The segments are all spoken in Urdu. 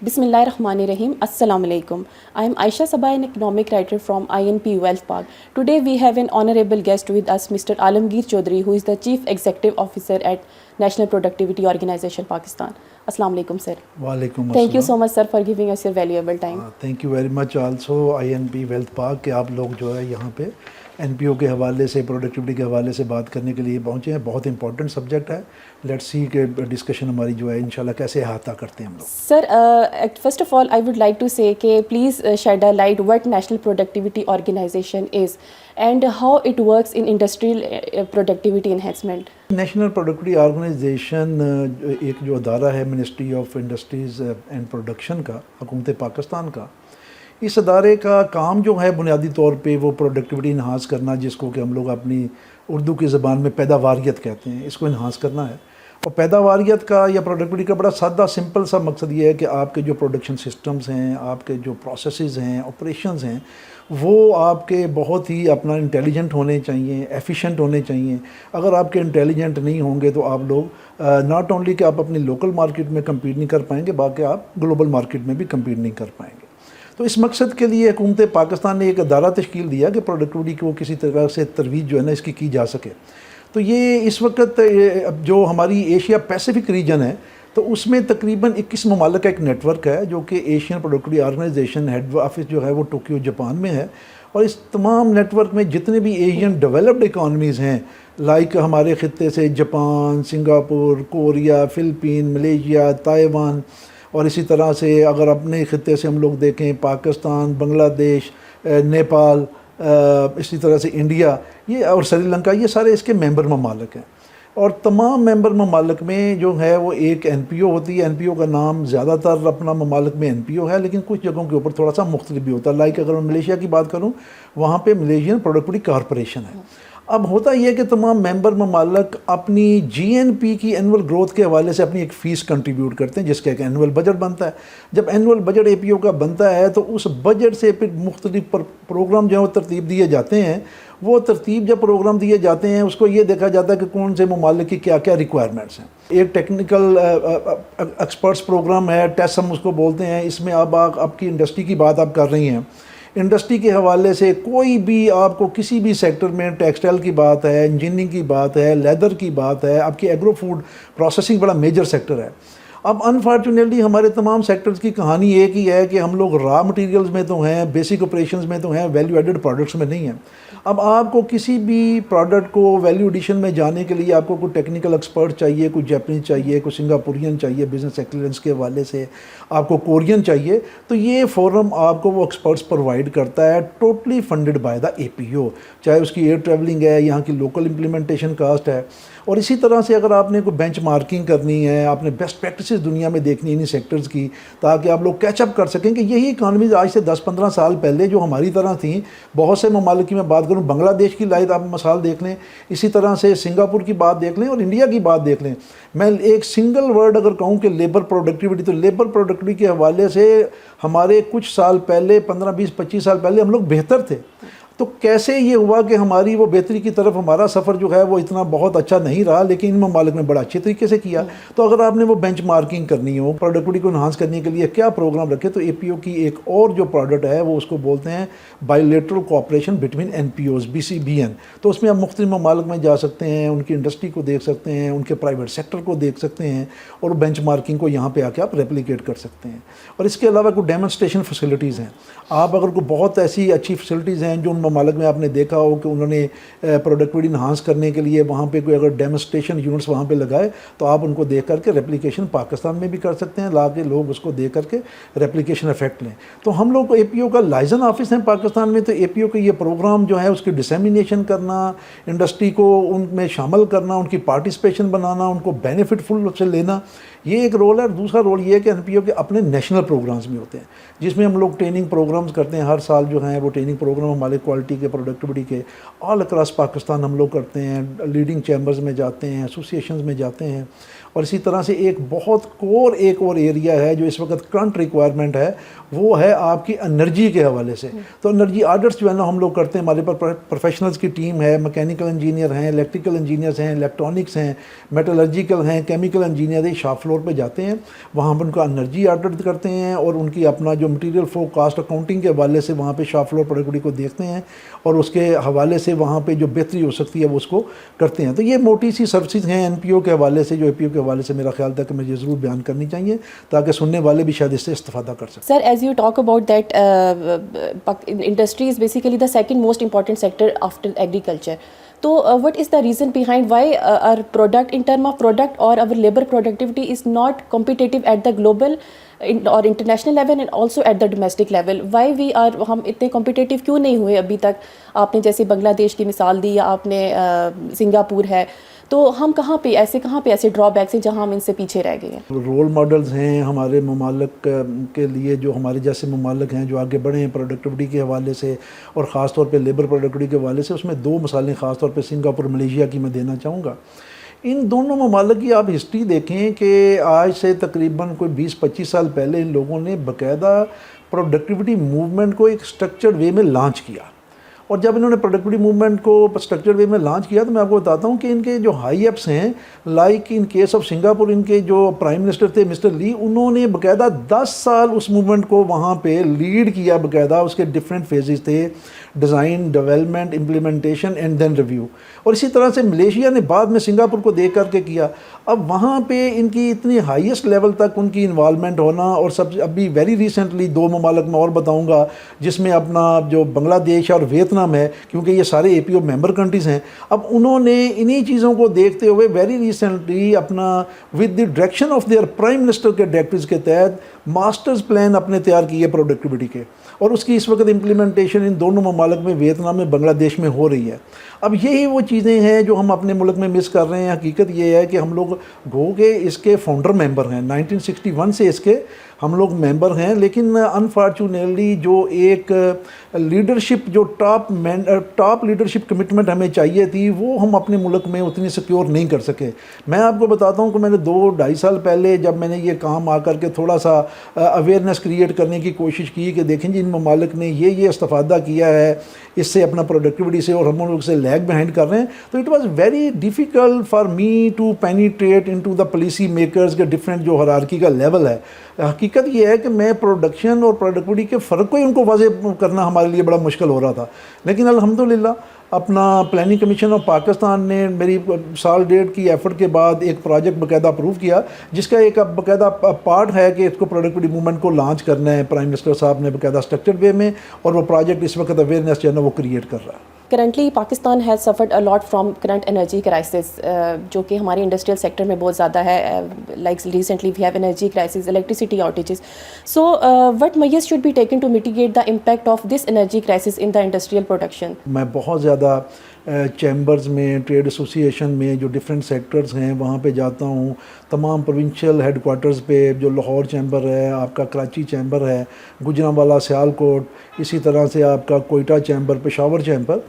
Bismillahirrahmanirrahim. Assalamu alaikum. I am Aisha Sabah, an economic writer from INP Wealth Park. Today we have an honorable guest with us, Mr. Alamgir Chaudhary, who is the Chief Executive Officer at National Productivity Organization, Pakistan. Assalamu alaikum, sir. Walaikum Thank you assalam. so much, sir, for giving us your valuable time. Thank you very much also INP Wealth Park کہ آپ لوگ جو ہے یہاں پہ NPO کے حوالے سے پروڈکٹیوٹی کے حوالے سے بات کرنے کے لیے پہنچے ہیں. بہت امپورٹنٹ سبجیکٹ ہے. لیٹس سی کہ ڈسکشن ہماری جو ہے انشاءاللہ کیسے احاطہ کرتے ہیں ہم لوگ. Sir, first of all, I would like to say کہ please shed a light what National Productivity Organization is and how it works in industrial productivity enhancement. National productivity organization ایک جو ادارہ ہے ministry of industries and production کا، حکومت پاکستان کا. اس ادارے کا کام جو ہے بنیادی طور پہ وہ پروڈکٹیوٹی انہانس کرنا، جس کو کہ ہم لوگ اپنی اردو کی زبان میں پیداواریت کہتے ہیں، اس کو انہانس کرنا ہے. اور پیداواریت کا یا پروڈکٹیوٹی کا بڑا سادہ سمپل سا مقصد یہ ہے کہ آپ کے جو پروڈکشن سسٹمز ہیں، آپ کے جو پروسیسز ہیں، آپریشنز ہیں، وہ آپ کے بہت ہی اپنا انٹیلیجنٹ ہونے چاہیے، ایفیشینٹ ہونے چاہیے. اگر آپ کے انٹیلیجنٹ نہیں ہوں گے تو آپ لوگ ناٹ اونلی کہ آپ اپنی لوکل مارکیٹ میں کمپیٹ نہیں کر پائیں گے، باقی آپ گلوبل مارکیٹ میں بھی کمپیٹ نہیں کر پائیں گے. تو اس مقصد کے لیے حکومت پاکستان نے ایک ادارہ تشکیل دیا کہ پروڈکٹیوٹی کو کسی طرح سے ترویج جو ہے نا اس کی جا سکے. تو یہ اس وقت جو ہماری ایشیا پیسیفک ریجن ہے تو اس میں تقریباً 21 ممالک کا ایک نیٹ ورک ہے جو کہ Asian productivity organization head office جو ہے وہ ٹوکیو جاپان میں ہے. اور اس تمام نیٹ ورک میں جتنے بھی ایشین ڈیولپڈ اکانومیز ہیں، لائک ہمارے خطے سے Japan, Singapore, Korea, Philippine, Malaysia, Taiwan, اور اسی طرح سے اگر اپنے خطے سے ہم لوگ دیکھیں پاکستان، بنگلہ دیش، نیپال، اسی طرح سے انڈیا یہ اور سری لنکا، یہ سارے اس کے ممبر ممالک ہیں. اور تمام ممبر ممالک میں جو ہے وہ ایک NPO ہوتی ہے. NPO کا نام زیادہ تر اپنا ممالک میں NPO ہے، لیکن کچھ جگہوں کے اوپر تھوڑا سا مختلف بھی ہوتا ہے. لائک اگر میں ملیشیا کی بات کروں وہاں پہ ملیشین پروڈکٹیوٹی کارپوریشن ہے. اب ہوتا یہ ہے کہ تمام ممبر ممالک اپنی GNP کی اینول گروتھ کے حوالے سے اپنی ایک فیس کنٹریبیوٹ کرتے ہیں، جس کا ایک اینول بجٹ بنتا ہے. جب اینول بجٹ APO کا بنتا ہے تو اس بجٹ سے پھر مختلف پروگرام جو ہے وہ ترتیب دیے جاتے ہیں. وہ ترتیب جب پروگرام دیے جاتے ہیں اس کو یہ دیکھا جاتا ہے کہ کون سے ممالک کی کیا کیا ریکوائرمنٹس ہیں. ایک ٹیکنیکل ایکسپرٹس پروگرام ہے، ٹیسٹ ہم اس کو بولتے ہیں. اس میں آپ کی انڈسٹری کی بات آپ کر رہی ہیں. انڈسٹری کے حوالے سے کوئی بھی آپ کو کسی بھی سیکٹر میں ٹیکسٹائل کی بات ہے، انجینئرنگ کی بات ہے، لیدر کی بات ہے، آپ کی ایگرو فوڈ پروسیسنگ بڑا میجر سیکٹر ہے. اب انفارچونیٹلی ہمارے تمام سیکٹرز کی کہانی ایک ہی ہے کہ ہم لوگ را مٹیریلز میں تو ہیں، بیسک آپریشنز میں تو ہیں، ویلیو ایڈڈ پروڈکٹس میں نہیں ہیں. اب آپ کو کسی بھی پروڈکٹ کو ویلیو ایڈیشن میں جانے کے لیے آپ کو کوئی ٹیکنیکل ایکسپرٹ چاہیے، کوئی جیپنیز چاہیے، کوئی سنگاپورین چاہیے بزنس ایکسیلنس کے حوالے سے، آپ کو کورین چاہیے. تو یہ فورم آپ کو وہ ایکسپرٹس پرووائڈ کرتا ہے، totally funded by the APO، چاہے اس کی ایئر ٹریولنگ ہے، یہاں کی لوکل امپلیمنٹیشن کاسٹ ہے. اور اسی طرح سے اگر آپ نے کوئی بینچ مارکنگ کرنی ہے، آپ نے بیسٹ پریکٹسز دنیا میں دیکھنی ہے انہی سیکٹرز کی، تاکہ آپ لوگ کیچ اپ کر سکیں کہ یہی اکانومیز آج سے 10-15 سال پہلے جو ہماری طرح تھیں، بہت سے ممالک کی میں بات کروں، بنگلہ دیش کی لائٹ آپ مثال دیکھ لیں، اسی طرح سے سنگاپور کی بات دیکھ لیں اور انڈیا کی بات دیکھ لیں. میں ایک سنگل ورڈ اگر کہوں کہ لیبر پروڈکٹیوٹی، تو لیبر پروڈکٹیوٹی کے حوالے سے ہمارے کچھ سال پہلے 15-20-25 سال پہلے ہم لوگ بہتر تھے. تو کیسے یہ ہوا کہ ہماری وہ بہتری کی طرف ہمارا سفر جو ہے وہ اتنا بہت اچھا نہیں رہا، لیکن ان ممالک نے بڑا اچھے طریقے سے کیا. تو اگر آپ نے وہ بینچ مارکنگ کرنی ہو، پروڈکٹیوٹی کو انہانس کرنے کے لیے کیا پروگرام رکھے، تو APO کی ایک اور جو پروڈکٹ ہے وہ اس کو بولتے ہیں bilateral cooperation between NPOs BCBN. تو اس میں آپ مختلف ممالک میں جا سکتے ہیں، ان کی انڈسٹری کو دیکھ سکتے ہیں، ان کے پرائیویٹ سیکٹر کو دیکھ سکتے ہیں، اور بینچ مارکنگ کو یہاں پہ آ کے آپ ریپلیکیٹ کر سکتے ہیں. اور اس کے علاوہ کوئی ڈیمونسٹریشن فیسلٹیز ہیں. آپ اگر کوئی بہت ایسی اچھی فیسلٹیز ہیں جو ان ممالک میں آپ نے دیکھا ہو کہ انہوں نے پروڈکٹیوٹی انہانس کرنے کے لیے وہاں پہ کوئی اگر ڈیمونسٹریشن یونٹس وہاں پہ لگائے، تو آپ ان کو دیکھ کر کے ریپلیکیشن پاکستان میں بھی کر سکتے ہیں، لا کے لوگ اس کو دیکھ کر کے ریپلیکیشن افیکٹ لیں. تو ہم لوگ APO کا لائزن آفس ہیں پاکستان میں. تو APO کا یہ پروگرام جو ہے اس کی ڈسیمینیشن کرنا، انڈسٹری کو ان میں شامل کرنا، ان کی پارٹیسپیشن بنانا، ان کو بینیفٹ فل سے لینا، یہ ایک رول ہے. دوسرا رول یہ ہے کہ NPO کے اپنے نیشنل پروگرامز بھی ہوتے ہیں جس میں ہم لوگ ٹریننگ پروگرامز کرتے ہیں. ہر سال جو ہیں وہ ٹریننگ پروگرام ہمارے کوالٹی کے پروڈکٹیوٹی کے آل اکراس پاکستان ہم لوگ کرتے ہیں. لیڈنگ چیمبرز میں جاتے ہیں، ایسوسیشنز میں جاتے ہیں، اور اسی طرح سے ایک بہت کور ایک اور ایریا ہے جو اس وقت کرنٹ ریکوائرمنٹ ہے، وہ ہے آپ کی انرجی کے حوالے سے. تو انرجی آڈٹس جو ہے نا ہم لوگ کرتے ہیں، ہمارے پاس پروفیشنلز کی ٹیم ہے، میکینیکل انجینئر ہیں، الیکٹریکل انجینئرز ہیں، الیکٹرانکس ہیں، میٹلرجیکل ہیں، کیمیکل انجینئر ہیں. شاپ فلور پہ جاتے ہیں، وہاں ہم ان کا انرجی آڈٹ کرتے ہیں اور ان کی اپنا جو مٹیریل فلو کاسٹ اکاؤنٹنگ کے حوالے سے وہاں پہ شاپ فلور پروڈکٹیوٹی کو دیکھتے ہیں اور اس کے حوالے سے وہاں پہ جو بہتری ہو سکتی ہے وہ اس کو کرتے ہیں. تو یہ موٹی سی سروسز ہیں این پی او کے حوالے سے، جو اے پی او کے حوالے سے میرا خیال تھا کہ مجھے ضرور بیان کرنی چاہیے تاکہ سننے والے بھی شاید اس سے استفادہ کر سکیں. Sir, as you talk about that, industry is basically the second most important sector after agriculture. So, what is the reason behind why our product, in terms of product or our labor productivity, is not competitive at the global or international level and also at the domestic level? Why we are ہم اتنے competitive کیوں نہیں ہوئے ابھی تک؟ آپ نے جیسے بنگلہ دیش کی مثال دی یا آپ نے سنگاپور ہے، تو ہم کہاں پہ ایسے ڈرا بیکس ہیں جہاں ہم ان سے پیچھے رہ گئے ہیں؟ رول ماڈلز ہیں ہمارے ممالک کے لیے، جو ہمارے جیسے ممالک ہیں جو آگے بڑھے ہیں پروڈکٹیوٹی کے حوالے سے اور خاص طور پہ لیبر پروڈکٹیوٹی کے حوالے سے. اس میں دو مثالیں خاص طور پہ سنگاپور ملیشیا کی میں دینا چاہوں گا. ان دونوں ممالک کی آپ ہسٹری دیکھیں کہ آج سے تقریباً کوئی 20-25 سال پہلے ان لوگوں نے باقاعدہ پروڈکٹیوٹی موومنٹ کو ایک اسٹرکچرڈ وے میں لانچ کیا. اور جب انہوں نے پروڈکٹیوٹی موومنٹ کو اسٹرکچرڈ وے میں لانچ کیا تو میں آپ کو بتاتا ہوں کہ ان کے جو ہائی ایپس ہیں، like in case of Singapore, ان کے جو پرائم منسٹر تھے مسٹر لی، انہوں نے باقاعدہ 10 سال اس موومنٹ کو وہاں پہ لیڈ کیا. باقاعدہ اس کے ڈفرینٹ فیزز تھے، design, development, implementation and then review. اور اسی طرح سے ملیشیا نے بعد میں سنگاپور کو دیکھ کر کے کیا. اب وہاں پہ ان کی اتنی ہائیسٹ لیول تک ان کی انوالومنٹ ہونا، اور ابھی ویری ریسنٹلی 2 ممالک میں اور بتاؤں گا جس میں اپنا جو بنگلہ دیش اور ویتنام ہے، کیونکہ یہ سارے اے پی او ممبر کنٹریز ہیں. اب انہوں نے انہی چیزوں کو دیکھتے ہوئے ویری ریسنٹلی اپنا with the direction of their prime minister کے ڈائریکٹرز کے تحت ماسٹرز پلان اپنے تیار کیے پروڈکٹیوٹی کے، اور اس کی اس وقت امپلیمنٹیشن ان دونوں ممالک میں، ویتنام میں، بنگلہ دیش میں ہو رہی ہے. اب یہی وہ چیزیں ہیں جو ہم اپنے ملک میں مس کر رہے ہیں. حقیقت یہ ہے کہ ہم لوگ گو کے اس کے فاؤنڈر ممبر ہیں، 1961 سے اس کے ہم لوگ ممبر ہیں، لیکن انفارچونیٹلی جو ایک لیڈرشپ، جو ٹاپ لیڈرشپ کمٹمنٹ ہمیں چاہیے تھی، وہ ہم اپنے ملک میں اتنی سیکیور نہیں کر سکے. میں آپ کو بتاتا ہوں کہ میں نے 2-2.5 سال پہلے جب میں نے یہ کام آ کر کے تھوڑا سا اویئرنیس کریٹ کرنے کی کوشش کی کہ دیکھیں جی ان ممالک نے یہ استفادہ کیا ہے اس سے اپنا پروڈکٹیوٹی سے، اور ہم لوگ سے لیگ بہائنڈ کر رہے ہیں، تو it was very difficult for me to penetrate in to the policy makers کے ڈفرینٹ جو ہرارکی کا لیول ہے. حقیقت یہ ہے کہ میں پروڈکشن اور پروڈکٹیوٹی کے فرق کو ہی ان کو واضح کرنا ہمارے لیے بڑا مشکل ہو رہا تھا. لیکن الحمدللہ اپنا پلاننگ کمیشن آف پاکستان نے میری سال ڈیڑھ کی ایفرٹ کے بعد ایک پروجیکٹ باقاعدہ اپروو کیا، جس کا ایک باقاعدہ پارٹ ہے کہ اس کو پروڈکٹیوٹی موومنٹ کو لانچ کرنا ہے. پرائم منسٹر صاحب نے باقاعدہ اسٹرکچرڈ وے میں، اور وہ پروجیکٹ اس وقت اویئرنیس جو ہے نا وہ کریٹ کر رہا ہے. Currently, Pakistan has suffered a lot from current energy crisis, جو کہ ہمارے انڈسٹریل سیکٹر میں بہت زیادہ ہے. Like recently we have energy crisis, electricity outages. So, what measures should be taken to mitigate the impact of this energy crisis in the industrial production? میں بہت زیادہ چیمبرز میں، ٹریڈ ایسوسیشن میں جو ڈفرینٹ سیکٹرز ہیں وہاں پہ جاتا ہوں. تمام پروونشل ہیڈ کوارٹرز پہ، جو لاہور چیمبر ہے، آپ کا کراچی چیمبر ہے، گجرانوالہ، سیالکوٹ، اسی طرح سے آپ کا کوئٹہ چیمبر، پشاور چیمبر،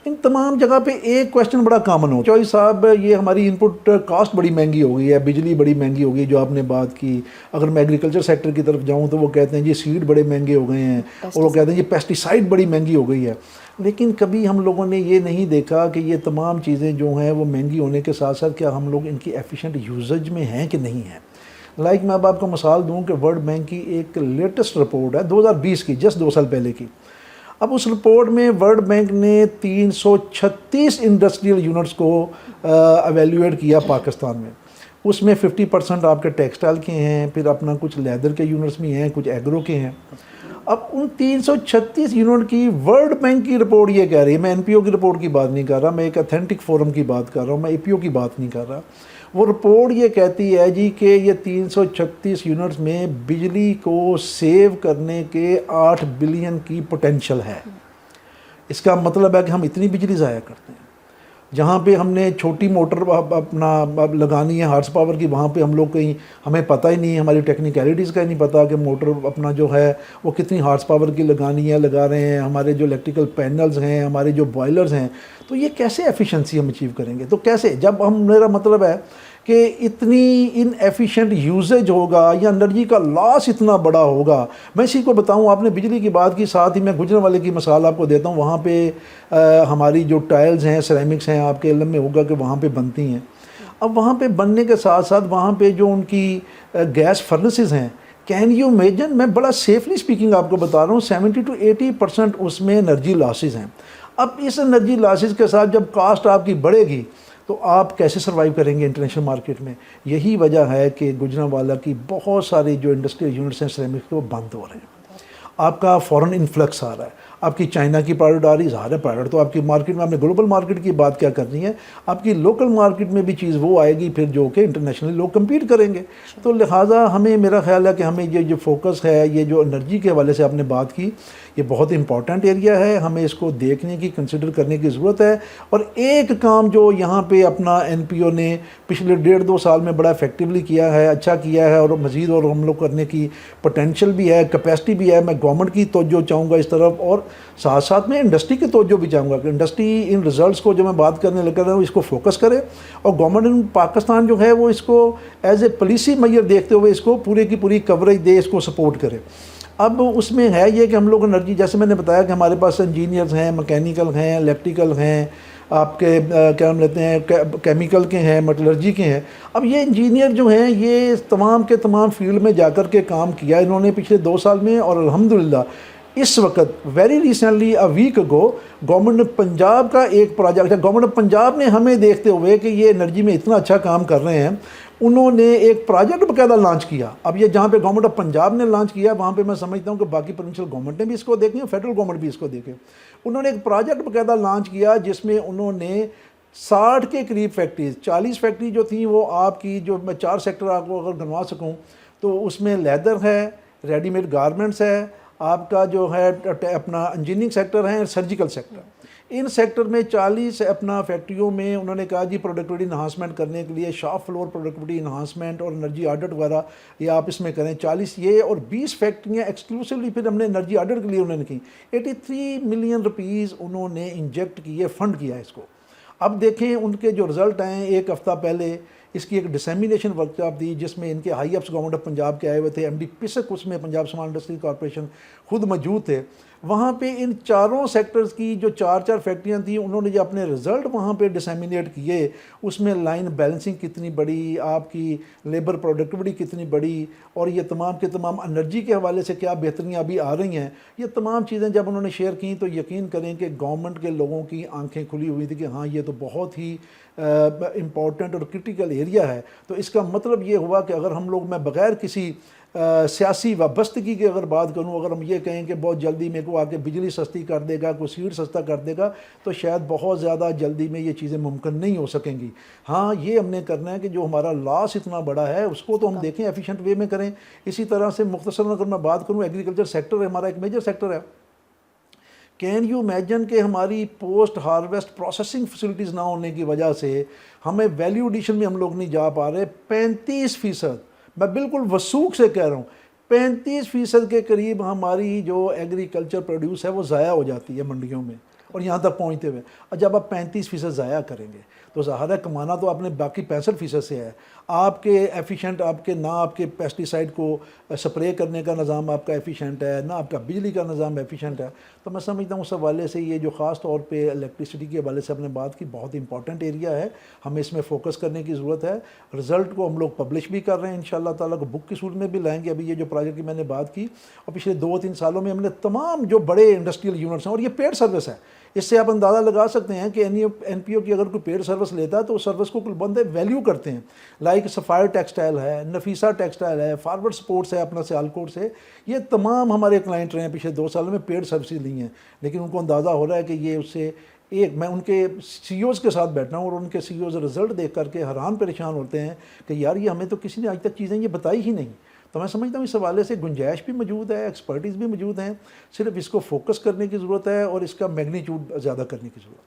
ان تمام جگہ پہ ایک کویشچن بڑا کامن ہو، چوہی صاحب یہ ہماری ان پٹ کاسٹ بڑی مہنگی ہو گئی ہے، بجلی بڑی مہنگی ہو گئی جو آپ نے بات کی. اگر میں ایگریکلچر سیکٹر کی طرف جاؤں تو وہ کہتے ہیں جی سیڈ بڑے مہنگے ہو گئے ہیں، اور وہ کہتے ہیں جی پیسٹیسائڈ بڑی مہنگی ہو گئی ہے. لیکن کبھی ہم لوگوں نے یہ نہیں دیکھا کہ یہ تمام چیزیں جو ہیں وہ مہنگی ہونے کے ساتھ ساتھ کیا ہم لوگ ان کی ایفیشینٹ یوزج میں ہیں کہ نہیں ہیں. لائک میں اب آپ کو مثال دوں کہ ورلڈ بینک کی ایک لیٹسٹ رپورٹ ہے 2020 کی، جسٹ 2 سال پہلے کی. اب اس رپورٹ میں ورلڈ بینک نے 336 انڈسٹریل یونٹس کو ایویلیویٹ کیا پاکستان میں. اس میں 50% آپ کے ٹیکسٹائل کے ہیں، پھر اپنا کچھ لیدر کے یونٹس بھی ہیں، کچھ ایگرو کے ہیں. اب ان 336 یونٹ کی ورلڈ بینک کی رپورٹ یہ کہہ رہی ہے، میں این پی او کی رپورٹ کی بات نہیں کر رہا، میں ایک اتھینٹک فورم کی بات کر رہا ہوں، میں اے پی او کی بات نہیں کر رہا. وہ رپورٹ یہ کہتی ہے جی کہ یہ 336 یونٹس میں بجلی کو سیو کرنے کے 8 بلین کی پوٹینشل ہے. اس کا مطلب ہے کہ ہم اتنی بجلی ضائع کرتے ہیں. جہاں پہ ہم نے چھوٹی موٹر اپنا لگانی ہے ہارس پاور کی، وہاں پہ ہم لوگ کہیں ہمیں پتہ ہی نہیں، ہماری ٹیکنیکلٹیز کا ہی نہیں پتہ کہ موٹر اپنا جو ہے وہ کتنی ہارس پاور کی لگانی ہے، لگا رہے ہیں. ہمارے جو الیکٹریکل پینلز ہیں، ہمارے جو بوائلرز ہیں، تو یہ کیسے ایفیشنسی ہم اچیو کریں گے؟ تو کیسے؟ جب میرا مطلب ہے کہ اتنی ان ایفیشینٹ یوزیج ہوگا یا انرجی کا لاس اتنا بڑا ہوگا. میں اسی کو بتاؤں, آپ نے بجلی کی بات کی, ساتھ ہی میں گجرانوالے کی مثال آپ کو دیتا ہوں. وہاں پہ ہماری جو ٹائلز ہیں, سیرامکس ہیں, آپ کے علم میں ہوگا کہ وہاں پہ بنتی ہیں. اب وہاں پہ بننے کے ساتھ ساتھ وہاں پہ جو ان کی گیس فرنسز ہیں, کین یو امیجن, میں بڑا سیفلی اسپیکنگ آپ کو بتا رہا ہوں, 70 to 80% اس میں انرجی لاسز ہیں. اب اس انرجی لاسز کے ساتھ جب کاسٹ آپ کی بڑھے گی تو آپ کیسے سروائیو کریں گے انٹرنیشنل مارکیٹ میں. یہی وجہ ہے کہ گجرانوالہ کی بہت ساری جو انڈسٹریل یونٹس ہیں سیرامکس کے, وہ بند ہو رہے ہیں. آپ کا فورن انفلکس آ رہا ہے, آپ کی چائنا کی پروڈکٹ آ رہی ہے, ظاہر ہے پروڈکٹ تو آپ کی مارکیٹ میں, آپ نے گلوبل مارکیٹ کی بات کیا کرنی ہے, آپ کی لوکل مارکیٹ میں بھی چیز وہ آئے گی پھر جو کہ انٹرنیشنلی لوگ کمپیٹ کریں گے. تو لہٰذا ہمیں, میرا خیال ہے کہ ہمیں یہ جو فوکس ہے, یہ جو انرجی کے حوالے سے آپ نے بات کی, یہ بہت امپورٹنٹ ایریا ہے, ہمیں اس کو دیکھنے کی, کنسیڈر کرنے کی ضرورت ہے. اور ایک کام جو یہاں پہ اپنا این پی او نے پچھلے 1.5-2 سال میں بڑا افیکٹولی کیا ہے, اچھا کیا ہے, اور مزید اور ہم لوگ کرنے کی پوٹینشیل بھی ہے, کیپیسٹی بھی ہے. میں گورنمنٹ کی توجہ چاہوں گا اس طرف, اور ساتھ ساتھ میں انڈسٹری کی توجہ بھی چاہوں گا کہ انڈسٹری ان ریزلٹس کو جو میں بات کرنے لگ رہا ہوں اس کو فوکس کرے, اور گورنمنٹ ان پاکستان جو ہے وہ اس کو ایز اے پالیسی میئر دیکھتے ہوئے اس کو پورے کی پوری کوریج دے, اس کو سپورٹ کرے. اب اس میں ہے یہ کہ ہم لوگ انرجی, جیسے میں نے بتایا کہ ہمارے پاس انجینئرز ہیں, مکینیکل ہیں, الیکٹریکل ہیں, آپ کے کیا ہم لیتے ہیں کیمیکل کے ہیں, میٹلرجی کے ہیں. اب یہ انجینئر جو ہیں یہ تمام کے تمام فیلڈ میں جا کر کے کام کیا انہوں نے پچھلے 2 سال میں, اور الحمدللہ اس وقت ویری ریسنٹلی ویک اگو گورنمنٹ آف پنجاب کا ایک پروجیکٹ ہے. گورنمنٹ آف پنجاب نے ہمیں دیکھتے ہوئے کہ یہ انرجی میں اتنا اچھا کام کر رہے ہیں, انہوں نے ایک پروجیکٹ باقاعدہ لانچ کیا. اب یہ جہاں پہ گورنمنٹ آف پنجاب نے لانچ کیا, وہاں پہ میں سمجھتا ہوں کہ باقی پروونشل گورنمنٹ نے بھی اس کو دیکھیں, فیڈرل گورنمنٹ بھی اس کو دیکھے. انہوں نے ایک پروجیکٹ باقاعدہ لانچ کیا جس میں انہوں نے 60 کے قریب فیکٹریز, 40 فیکٹری جو تھیں وہ آپ کی, جو میں 4 سیکٹر آپ کو اگر گنوا سکوں تو اس میں لیدر ہے, ریڈی میڈ گارمنٹس ہے, آپ کا جو ہے اپنا انجینئرنگ سیکٹر ہے, سرجیکل سیکٹر. ان سیکٹر میں 40 اپنا فیکٹریوں میں انہوں نے کہا جی پروڈکٹیوٹی انہانسمنٹ کرنے کے لیے شاپ فلور پروڈکٹیوٹی انہانسمنٹ اور انرجی آڈٹ وغیرہ یہ آپ اس میں کریں. 40 یہ, اور 20 فیکٹریاں ایکسکلوسیولی پھر ہم نے انرجی آڈٹ کے لیے انہوں نے کی. 83 ملین روپیز انہوں نے انجیکٹ کیے, فنڈ کیا اس کو. اب دیکھیں ان کے جو رزلٹ ہیں, ایک ہفتہ پہلے اس کی ایک ڈسیمینیشن ورکشاپ دی جس میں ان کے high ups government of Punjab کے آئے ہوئے تھے, ایم ڈی پسک اس میں پنجاب اسمال انڈسٹری کارپوریشن خود موجود تھے. وہاں پہ ان 4 سیکٹرز کی جو 4 فیکٹریاں تھیں, انہوں نے جو اپنے رزلٹ وہاں پہ ڈسیمینیٹ کیے, اس میں لائن بیلنسنگ کتنی بڑی, آپ کی لیبر پروڈکٹیوٹی کتنی بڑی, اور یہ تمام کے تمام انرجی کے حوالے سے کیا بہتریاں ابھی آ رہی ہیں, یہ تمام چیزیں جب انہوں نے شیئر کی تو یقین کریں کہ گورنمنٹ کے لوگوں کی آنکھیں کھلی ہوئی تھی کہ ہاں یہ تو بہت ہی امپورٹنٹ اور کرٹیکل ایریا ہے. تو اس کا مطلب یہ ہوا کہ اگر ہم لوگ, میں بغیر کسی سیاسی وابستگی کی اگر بات کروں, اگر ہم یہ کہیں کہ بہت جلدی میرے کو آ کے بجلی سستی کر دے گا, کوئی سیڈ سستا کر دے گا, تو شاید بہت زیادہ جلدی میں یہ چیزیں ممکن نہیں ہو سکیں گی. ہاں یہ ہم نے کرنا ہے کہ جو ہمارا لاس اتنا بڑا ہے اس کو تو ہم دیکھیں ایفیشینٹ وے میں کریں. اسی طرح سے مختصراً اگر میں بات کروں, ایگریکلچر سیکٹر ہمارا ایک میجر سیکٹر ہے. کین یو امیجن کہ ہماری پوسٹ ہارویسٹ پروسیسنگ فیسلٹیز نہ ہونے کی وجہ سے ہمیں ویلیو ایڈیشن میں ہم لوگ نہیں جا پا رہے. 35%, میں بالکل وثوق سے کہہ رہا ہوں, 35% کے قریب ہماری جو ایگریکلچر پروڈیوس ہے وہ ضائع ہو جاتی ہے منڈیوں میں, اور یہاں تک پہنچتے ہوئے. اور جب آپ 35% ضائع کریں گے تو ظاہر ہے کمانا تو آپ نے باقی 65% سے ہے. آپ کے ایفیشینٹ, آپ کے نہ آپ کے پیسٹیسائڈ کو سپرے کرنے کا نظام آپ کا ایفیشینٹ ہے, نہ آپ کا بجلی کا نظام ایفیشینٹ ہے. تو میں سمجھتا ہوں اس حوالے سے یہ جو خاص طور پہ الیکٹریسٹی کے حوالے سے آپ نے بات کی, بہت امپورٹنٹ ایریا ہے, ہمیں اس میں فوکس کرنے کی ضرورت ہے. رزلٹ کو ہم لوگ پبلش بھی کر رہے ہیں, انشاءاللہ تعالیٰ کو بک کی صورت میں بھی لائیں گے. ابھی یہ جو پروجیکٹ کی میں نے بات کی, اور پچھلے 2-3 سالوں میں ہم نے تمام جو بڑے انڈسٹریل یونٹس ہیں, اور یہ پیڈ سروس ہے, اس سے آپ اندازہ لگا سکتے ہیں کہ این پی او کی اگر کوئی پیڈ سروس لیتا ہے تو اس سروس کو کل بندے ویلیو کرتے ہیں. لائک سفائر ٹیکسٹائل ہے, نفیسہ ٹیکسٹائل ہے, فارورڈ سپورٹس ہے اپنا سیالکوٹ سے, یہ تمام ہمارے کلائنٹ رہے ہیں پچھلے 2 سالوں میں, پیڈ سروسز لی ہیں. لیکن ان کو اندازہ ہو رہا ہے کہ یہ اس سے ایک, میں ان کے سی اوز کے ساتھ بیٹھنا ہوں اور ان کے سی اوز رزلٹ دیکھ کر کے حیران پریشان ہوتے ہیں کہ یار یہ ہمیں تو کسی نے آج تک چیزیں یہ بتائی ہی نہیں. تو میں سمجھتا ہوں اس حوالے سے گنجائش بھی موجود ہے, ایکسپرٹیز بھی موجود ہیں, صرف اس کو فوکس کرنے کی ضرورت ہے اور اس کا میگنیچیوڈ زیادہ کرنے کی ضرورت ہے.